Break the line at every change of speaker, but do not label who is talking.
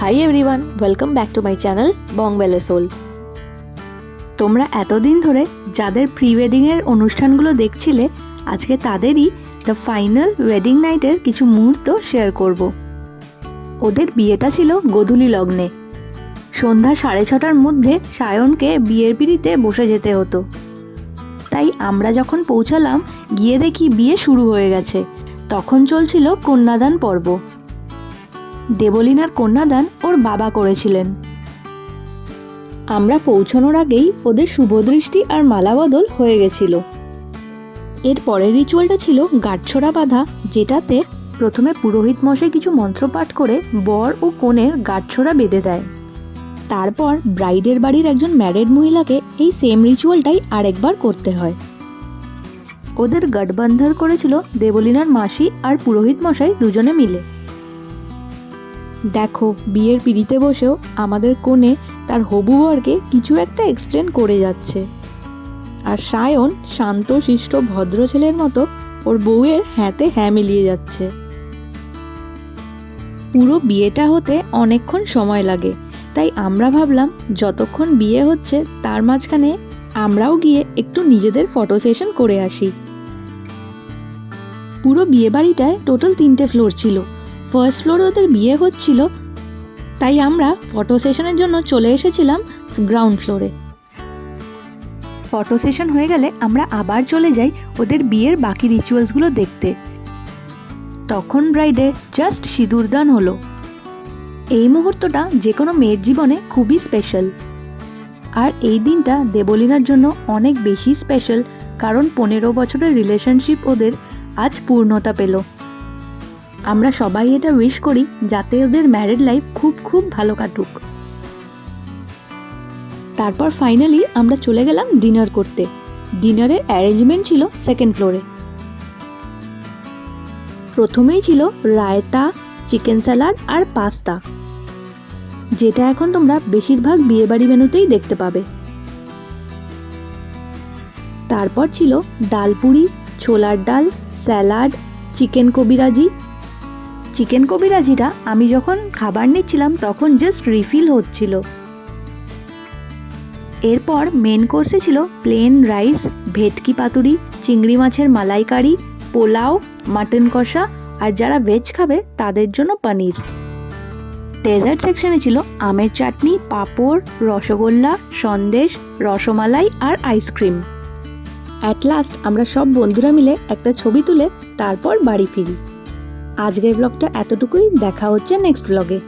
High everyone, welcome back to my channel বংবেলে সোল। তোমরা এতদিন ধরে যাদের প্রি ওয়েডিংয়ের অনুষ্ঠানগুলো দেখছিলে, আজকে তাদেরই দ্য ফাইনাল ওয়েডিং নাইটের কিছু মুহূর্ত শেয়ার করব। ওদের বিয়েটা ছিল গোধূলি লগ্নে। সন্ধ্যা 6:30টার মধ্যে সায়নকে বিয়ের পিঁড়িতে বসে যেতে হতো। তাই আমরা যখন পৌঁছালাম, গিয়ে দেখি বিয়ে শুরু হয়ে গেছে। তখন চলছিল কন্যাদান পর্ব। দেবলীনার কন্যাদান ওর বাবা করেছিলেন। আমরা পৌঁছানোর আগেই ওদের শুভদৃষ্টি আর মালা বদল হয়ে গেছিল। এর পরের রিচুয়ালটা ছিল গাঁটছড়া বাঁধা, যেটাতে প্রথমে পুরোহিত মশাই কিছু মন্ত্রপাঠ করে বর ও কনের গাঁটছড়া বেঁধে দেয়। তারপর ব্রাইডের বাড়ির একজন ম্যারিড মহিলাকে এই সেম রিচুয়ালটাই আরেকবার করতে হয়। ওদের গঠবন্ধন করেছিল দেবলীনার মাসি আর পুরোহিত মশাই দুজনে মিলে। দেখো, বিয়ের পিঁড়িতে বসেও আমাদের কনে তার হবু বরকে কিছু একটা এক্সপ্লেন করে যাচ্ছে, আর সায়ন শান্ত শিষ্ট ভদ্র ছেলের মতো ওর বউয়ের হ্যাঁতে হ্যাঁ মিলিয়ে যাচ্ছে। পুরো বিয়েটা হতে অনেকক্ষণ সময় লাগে, তাই আমরা ভাবলাম যতক্ষণ বিয়ে হচ্ছে তার মাঝখানে আমরাও গিয়ে একটু নিজেদের ফটো সেশন করে আসি। পুরো বিয়ে বাড়িটায় টোটাল 3টে ফ্লোর ছিল। ফার্স্ট ফ্লোরে ওদের বিয়ে হচ্ছিল, তাই আমরা ফটো সেশনের জন্য চলে এসেছিলাম গ্রাউন্ড ফ্লোরে। ফটো সেশন হয়ে গেলে আমরা আবার চলে যাই ওদের বিয়ের বাকি রিচুয়ালসগুলো দেখতে। তখন ব্রাইডের জাস্ট সিঁদুরদান হলো। এই মুহূর্তটা যে কোনো মেয়ের জীবনে খুবই স্পেশাল। আর এই দিনটা দেবলীনার জন্য অনেক বেশি স্পেশাল, কারণ 15 বছরের রিলেশনশিপ ওদের আজ পূর্ণতা পেল। আমরা সবাই এটা উইশ করি যাতে ওদের ম্যারিড লাইফ খুব খুব ভালো কাটুক। তারপর ফাইনালি আমরা চলে গেলাম ডিনার করতে। ডিনারের অ্যারেঞ্জমেন্ট ছিল সেকেন্ড ফ্লোরে। প্রথমেই ছিল রায়তা, চিকেন স্যালাড আর পাস্তা, যেটা এখন তোমরা বেশিরভাগ বিয়েবাড়ি মেনুতেই দেখতে পাবে। তারপর ছিল ডাল পুরি, ছোলার ডাল, স্যালাড, চিকেন কবিরাজি। চিকেন কবিরাজিটা আমি যখন খাবার নিচ্ছিলাম তখন জাস্ট রিফিল হচ্ছিল। এরপর মেন কোর্সে ছিল প্লেন রাইস, ভেটকি পাতুরি, চিংড়ি মাছের মালাইকারি, পোলাও, মাটন কষা, আর যারা ভেজ খাবে তাদের জন্য পনির। ডেজার্ট সেকশনে ছিল আমের চাটনি, পাঁপড়, রসগোল্লা, সন্দেশ, রসমালাই আর আইসক্রিম। অ্যাট লাস্ট আমরা সব বন্ধুরা মিলে একটা ছবি তুলে তারপর বাড়ি ফিরি। আজকের ব্লগটা এতটুকুই, দেখা হচ্ছে নেক্সট ব্লগে।